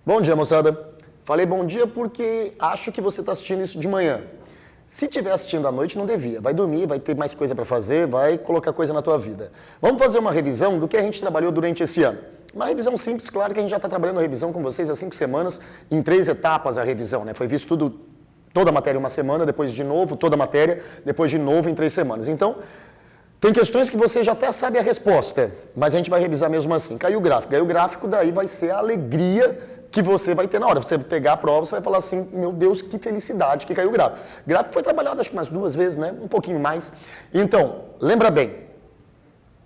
Bom dia, moçada. Falei bom dia porque acho que você está assistindo isso de manhã. Se estiver assistindo à noite, não devia. Vai dormir, vai ter mais coisa para fazer, vai colocar coisa na tua vida. Vamos fazer uma revisão do que a gente trabalhou durante esse ano. Uma revisão simples, claro que a gente já está trabalhando a revisão com vocês há 5 semanas, em 3 etapas a revisão, né? Foi visto toda a matéria em uma semana, depois de novo, toda a matéria, depois de novo em 3 semanas. Então, tem questões que você já até sabe a resposta, mas a gente vai revisar mesmo assim. Caiu o gráfico. Caiu o gráfico, daí vai ser a alegria que você vai ter na hora. Você pegar a prova, você vai falar assim, meu Deus, que felicidade que caiu o gráfico. O gráfico foi trabalhado acho que umas 2 vezes, né? Um pouquinho mais. Então, lembra bem,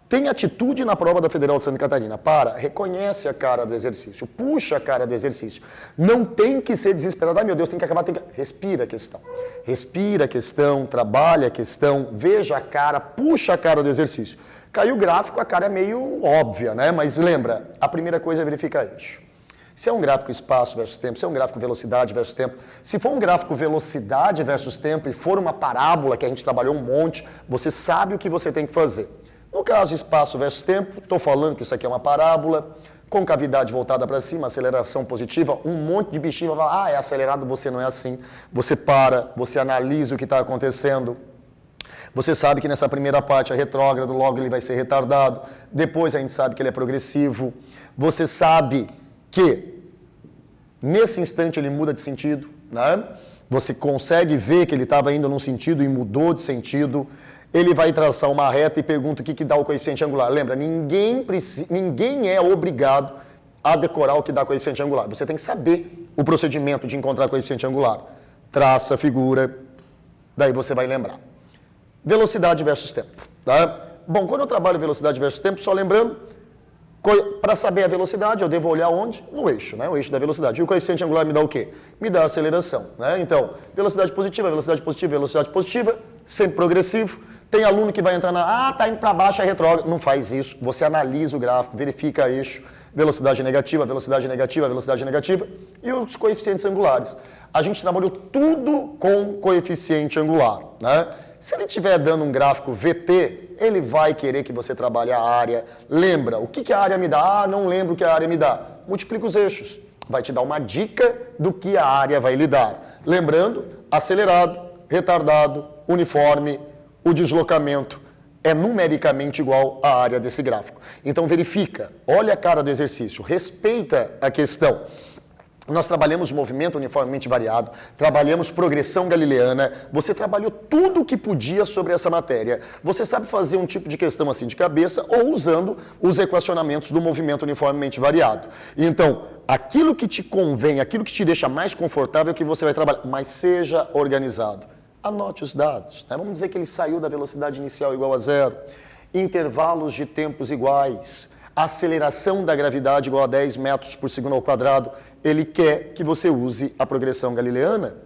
tem atitude na prova da Federal de Santa Catarina. Reconhece a cara do exercício, puxa a cara do exercício. Não tem que ser desesperado, ai meu Deus, tem que acabar, Respira a questão. Respira a questão, trabalha a questão, veja a cara, puxa a cara do exercício. Caiu o gráfico, a cara é meio óbvia, né? Mas lembra, a primeira coisa é verificar eixo. Se é um gráfico espaço versus tempo, se é um gráfico velocidade versus tempo, se for um gráfico velocidade versus tempo e for uma parábola que a gente trabalhou um monte, você sabe o que você tem que fazer. No caso espaço versus tempo, estou falando que isso aqui é uma parábola, concavidade voltada para cima, aceleração positiva, um monte de bichinho vai falar, é acelerado, você não é assim. Você para, você analisa o que está acontecendo. Você sabe que nessa primeira parte é retrógrado, logo ele vai ser retardado. Depois a gente sabe que ele é progressivo. Você sabe que nesse instante ele muda de sentido, né? Você consegue ver que ele estava indo num sentido e mudou de sentido. Ele vai traçar uma reta e pergunta o que dá o coeficiente angular. Lembra, ninguém é obrigado a decorar o que dá coeficiente angular. Você tem que saber o procedimento de encontrar coeficiente angular. Traça a figura, daí você vai lembrar. Velocidade versus tempo. Tá? Bom, quando eu trabalho velocidade versus tempo, só lembrando, para saber a velocidade, eu devo olhar onde? No eixo, né? O eixo da velocidade. E o coeficiente angular me dá o quê? Me dá a aceleração, né? Então, velocidade positiva, velocidade positiva, velocidade positiva, sempre progressivo. Tem aluno que vai entrar tá indo para baixo, é retrógrado. Não faz isso. Você analisa o gráfico, verifica eixo, velocidade negativa, velocidade negativa, velocidade negativa e os coeficientes angulares. A gente trabalhou tudo com coeficiente angular, né? Se ele estiver dando um gráfico VT, ele vai querer que você trabalhe a área. Lembra, o que a área me dá? Não lembro o que a área me dá. Multiplica os eixos. Vai te dar uma dica do que a área vai lhe dar. Lembrando, acelerado, retardado, uniforme, o deslocamento é numericamente igual à área desse gráfico. Então verifica, olha a cara do exercício, respeita a questão. Nós trabalhamos movimento uniformemente variado, trabalhamos progressão galileana, você trabalhou tudo o que podia sobre essa matéria. Você sabe fazer um tipo de questão assim de cabeça ou usando os equacionamentos do movimento uniformemente variado. Então, aquilo que te convém, aquilo que te deixa mais confortável é que você vai trabalhar, mas seja organizado. Anote os dados, né? Vamos dizer que ele saiu da velocidade inicial igual a 0, intervalos de tempos iguais, aceleração da gravidade igual a 10 metros por segundo ao quadrado, ele quer que você use a progressão galileana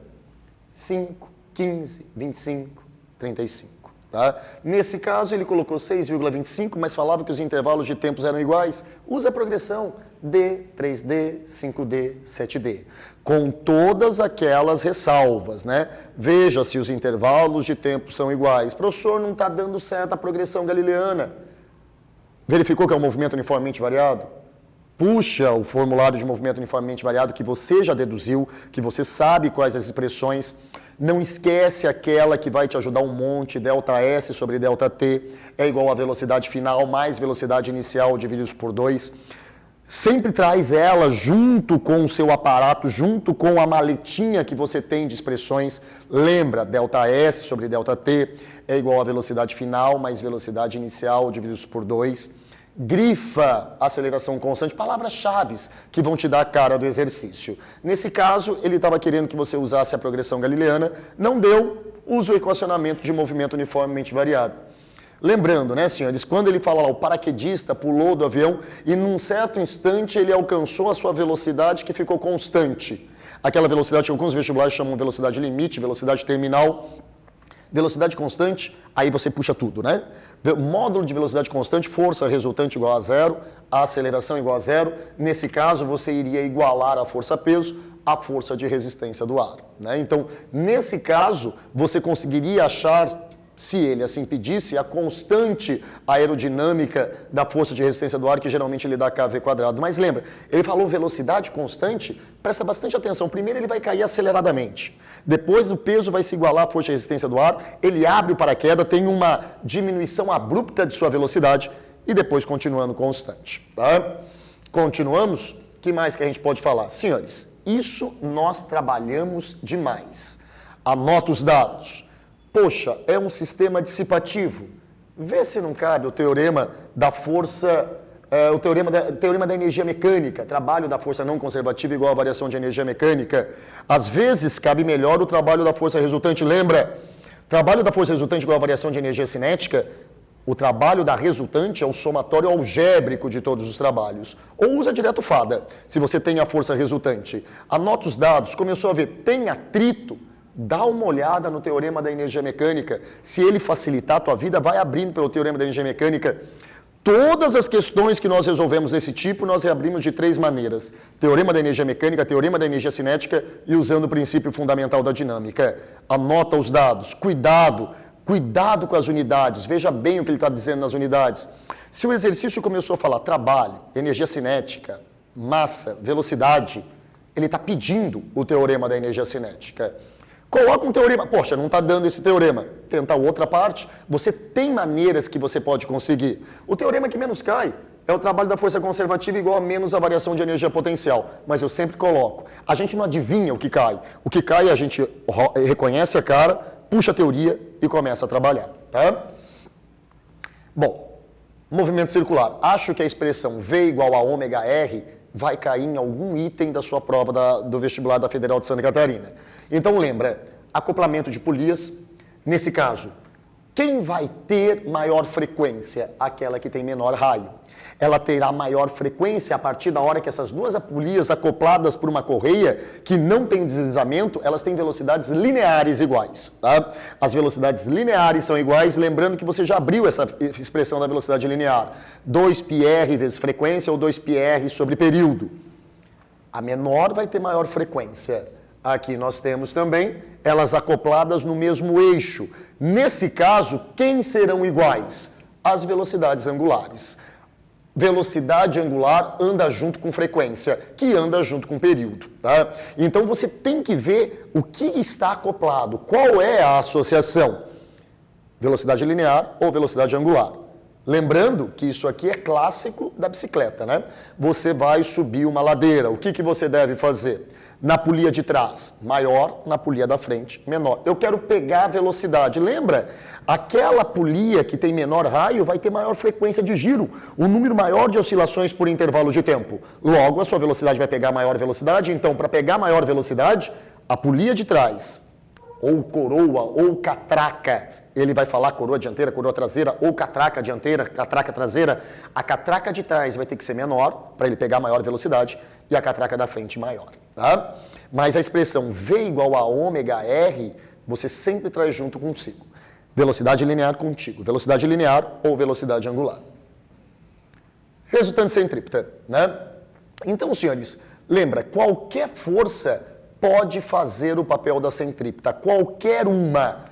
5, 15, 25, 35. Tá? Nesse caso, ele colocou 6,25, mas falava que os intervalos de tempos eram iguais. Usa a progressão D, 3D, 5D, 7D. Com todas aquelas ressalvas, né? Veja se os intervalos de tempo são iguais. Professor, não está dando certo a progressão galileana. Verificou que é um movimento uniformemente variado? Puxa o formulário de movimento uniformemente variado que você já deduziu, que você sabe quais as expressões. Não esquece aquela que vai te ajudar um monte, ΔS sobre ΔT é igual a velocidade final mais velocidade inicial divididos por 2. Sempre traz ela junto com o seu aparato, junto com a maletinha que você tem de expressões. Lembra, ΔS sobre ΔT é igual a velocidade final mais velocidade inicial divididos por 2. Grifa aceleração constante, palavras-chave que vão te dar a cara do exercício. Nesse caso, ele estava querendo que você usasse a progressão galileana, não deu, usa o equacionamento de movimento uniformemente variado. Lembrando, né, senhores, quando ele fala lá, o paraquedista pulou do avião e num certo instante ele alcançou a sua velocidade que ficou constante. Aquela velocidade que alguns vestibulares chamam de velocidade limite, velocidade terminal, velocidade constante, aí você puxa tudo, né? Módulo de velocidade constante, força resultante igual a 0, a aceleração igual a 0. Nesse caso, você iria igualar a força-peso à força de resistência do ar, né? Então, nesse caso, você conseguiria achar se ele assim pedisse, a constante aerodinâmica da força de resistência do ar, que geralmente ele dá kV². Mas lembra, ele falou velocidade constante, presta bastante atenção. Primeiro ele vai cair aceleradamente. Depois o peso vai se igualar à força de resistência do ar, ele abre o paraquedas, tem uma diminuição abrupta de sua velocidade e depois continuando constante. Tá? Continuamos? O que mais que a gente pode falar? Senhores, isso nós trabalhamos demais. Anota os dados. Poxa, é um sistema dissipativo. Vê se não cabe o teorema da força, o teorema da energia mecânica, trabalho da força não conservativa igual a variação de energia mecânica. Às vezes cabe melhor o trabalho da força resultante. Lembra? Trabalho da força resultante igual a variação de energia cinética. O trabalho da resultante é o somatório algébrico de todos os trabalhos. Ou usa direto fada, se você tem a força resultante. Anota os dados, começou a ver, tem atrito. Dá uma olhada no teorema da energia mecânica. Se ele facilitar a tua vida, vai abrindo pelo teorema da energia mecânica. Todas as questões que nós resolvemos desse tipo, nós reabrimos de 3 maneiras. Teorema da energia mecânica, teorema da energia cinética e usando o princípio fundamental da dinâmica. Anota os dados. Cuidado com as unidades. Veja bem o que ele está dizendo nas unidades. Se o exercício começou a falar trabalho, energia cinética, massa, velocidade, ele está pedindo o teorema da energia cinética. Coloca um teorema. Poxa, não está dando esse teorema. Tenta outra parte. Você tem maneiras que você pode conseguir. O teorema que menos cai é o trabalho da força conservativa igual a menos a variação de energia potencial. Mas eu sempre coloco. A gente não adivinha o que cai. O que cai, a gente reconhece a cara, puxa a teoria e começa a trabalhar. Tá? Bom, movimento circular. Acho que a expressão V igual a ômega R vai cair em algum item da sua prova do vestibular da Federal de Santa Catarina. Então lembra, acoplamento de polias, nesse caso, quem vai ter maior frequência? Aquela que tem menor raio. Ela terá maior frequência a partir da hora que essas duas polias acopladas por uma correia, que não tem deslizamento, elas têm velocidades lineares iguais. Tá? As velocidades lineares são iguais, lembrando que você já abriu essa expressão da velocidade linear. 2πr vezes frequência ou 2πr sobre período. A menor vai ter maior frequência. Aqui nós temos também elas acopladas no mesmo eixo. Nesse caso, quem serão iguais? As velocidades angulares. Velocidade angular anda junto com frequência, que anda junto com período. Tá? Então você tem que ver o que está acoplado, qual é a associação. Velocidade linear ou velocidade angular. Lembrando que isso aqui é clássico da bicicleta, né? Você vai subir uma ladeira, o que você deve fazer? Na polia de trás, maior, na polia da frente, menor. Eu quero pegar a velocidade. Lembra? Aquela polia que tem menor raio vai ter maior frequência de giro, um número maior de oscilações por intervalo de tempo. Logo, a sua velocidade vai pegar maior velocidade. Então, para pegar maior velocidade, a polia de trás, ou coroa, ou catraca, ele vai falar coroa dianteira, coroa traseira, ou catraca dianteira, catraca traseira. A catraca de trás vai ter que ser menor, para ele pegar maior velocidade, e a catraca da frente maior. Tá? Mas a expressão V igual a ômega R, você sempre traz junto consigo. Velocidade linear contigo. Velocidade linear ou velocidade angular. Resultante centrípeta. Né? Então, senhores, lembra, qualquer força pode fazer o papel da centrípeta. Qualquer uma.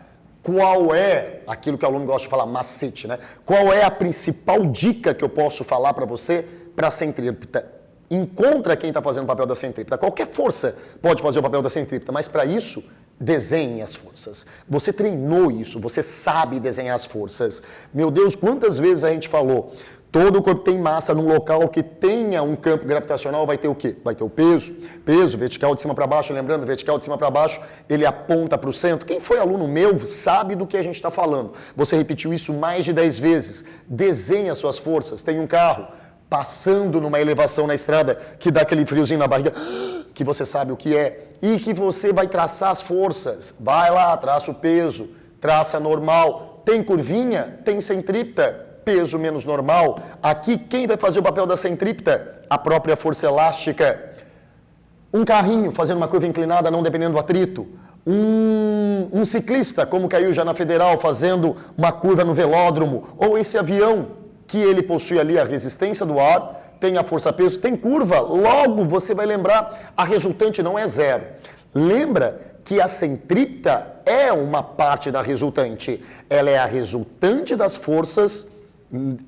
Qual é, aquilo que o aluno gosta de falar, macete, né? Qual é a principal dica que eu posso falar para você para a centrípeta? Encontra quem está fazendo o papel da centrípeta. Qualquer força pode fazer o papel da centrípeta, mas para isso, desenhe as forças. Você treinou isso, você sabe desenhar as forças. Meu Deus, quantas vezes a gente falou, todo o corpo tem massa num local que tenha um campo gravitacional, vai ter o quê? Vai ter o peso. Peso, vertical de cima para baixo, lembrando, vertical de cima para baixo, ele aponta para o centro. Quem foi aluno meu sabe do que a gente está falando. Você repetiu isso mais de 10 vezes. Desenhe as suas forças. Tem um carro passando numa elevação na estrada que dá aquele friozinho na barriga, que você sabe o que é, e que você vai traçar as forças. Vai lá, traça o peso, traça normal. Tem curvinha? Tem centrípeta. Peso menos normal. Aqui, quem vai fazer o papel da centrípeta? A própria força elástica. Um carrinho fazendo uma curva inclinada, não dependendo do atrito. Um ciclista, como caiu já na Federal, fazendo uma curva no velódromo. Ou esse avião, que ele possui ali a resistência do ar, tem a força-peso, tem curva. Logo, você vai lembrar, a resultante não é zero. Lembra que a centrípeta é uma parte da resultante. Ela é a resultante das forças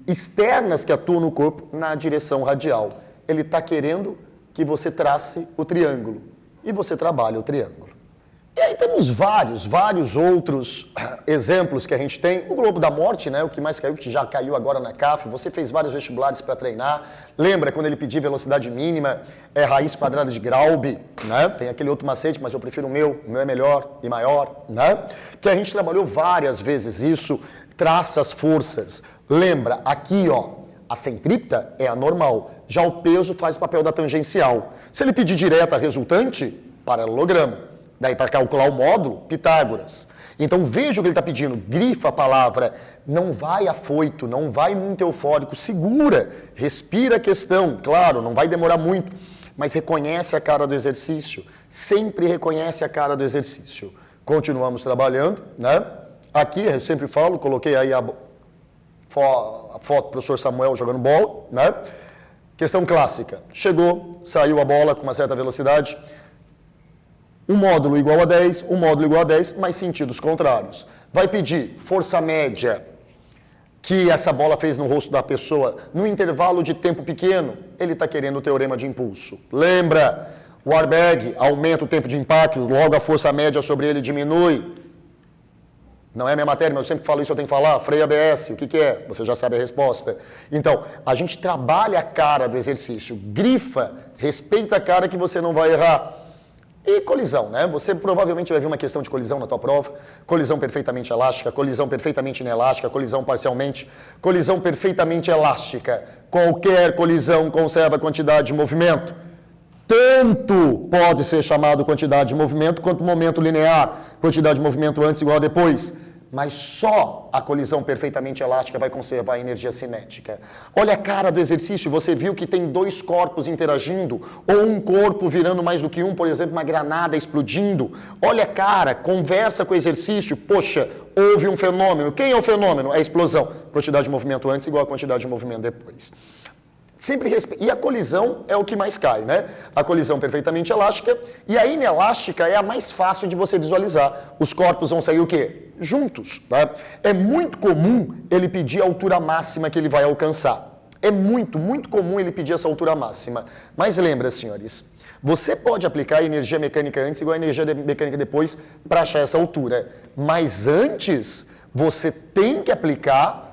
externas que atuam no corpo na direção radial. Ele está querendo que você trace o triângulo. E você trabalha o triângulo. E aí temos vários outros exemplos que a gente tem. O Globo da Morte, né, o que mais caiu, que já caiu agora na CAF. Você fez vários vestibulares para treinar. Lembra quando ele pediu velocidade mínima, raiz quadrada de Graube, né? Tem aquele outro macete, mas eu prefiro o meu é melhor e maior, né? Que a gente trabalhou várias vezes isso, traça as forças. Lembra, aqui, ó, a centrípeta é a normal, já o peso faz o papel da tangencial. Se ele pedir direta a resultante, paralelogramo. Daí para calcular o módulo, Pitágoras. Então veja o que ele está pedindo, grifa a palavra, não vai afoito, não vai muito eufórico, segura, respira a questão, claro, não vai demorar muito, mas reconhece a cara do exercício, sempre reconhece a cara do exercício. Continuamos trabalhando, né? Aqui, eu sempre falo, coloquei aí a foto do professor Samuel jogando bola, né? Questão clássica, chegou, saiu a bola com uma certa velocidade, um módulo igual a 10, um módulo igual a 10, mas sentidos contrários. Vai pedir força média que essa bola fez no rosto da pessoa no intervalo de tempo pequeno, ele está querendo o teorema de impulso. Lembra, o airbag aumenta o tempo de impacto, logo a força média sobre ele diminui. Não é minha matéria, mas eu sempre falo isso, eu tenho que falar. Freio ABS, o que é? Você já sabe a resposta. Então, a gente trabalha a cara do exercício, grifa, respeita a cara que você não vai errar. E colisão, né? Você provavelmente vai ver uma questão de colisão na tua prova. Colisão perfeitamente elástica, colisão perfeitamente inelástica, colisão parcialmente, colisão perfeitamente elástica. Qualquer colisão conserva quantidade de movimento. Tanto pode ser chamado quantidade de movimento quanto momento linear. Quantidade de movimento antes igual a depois. Mas só a colisão perfeitamente elástica vai conservar a energia cinética. Olha a cara do exercício, você viu que tem dois corpos interagindo, ou um corpo virando mais do que um, por exemplo, uma granada explodindo. Olha a cara, conversa com o exercício, poxa, houve um fenômeno. Quem é o fenômeno? É a explosão. Quantidade de movimento antes igual a quantidade de movimento depois. E a colisão é o que mais cai, né? A colisão perfeitamente elástica e a inelástica é a mais fácil de você visualizar. Os corpos vão sair o quê? Juntos, tá? É muito comum ele pedir a altura máxima que ele vai alcançar. É muito comum ele pedir essa altura máxima. Mas lembra, senhores, você pode aplicar a energia mecânica antes igual a energia mecânica depois para achar essa altura. Mas antes, você tem que aplicar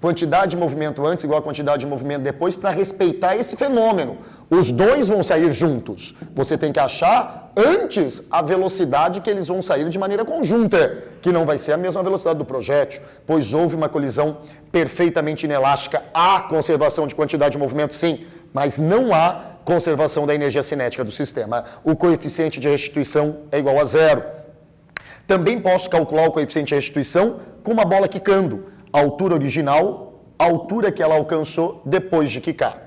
quantidade de movimento antes igual a quantidade de movimento depois para respeitar esse fenômeno. Os dois vão sair juntos. Você tem que achar antes a velocidade que eles vão sair de maneira conjunta, que não vai ser a mesma velocidade do projétil, pois houve uma colisão perfeitamente inelástica. Há conservação de quantidade de movimento, sim, mas não há conservação da energia cinética do sistema. O coeficiente de restituição é igual a 0. Também posso calcular o coeficiente de restituição com uma bola quicando. A altura original, a altura que ela alcançou depois de quicar.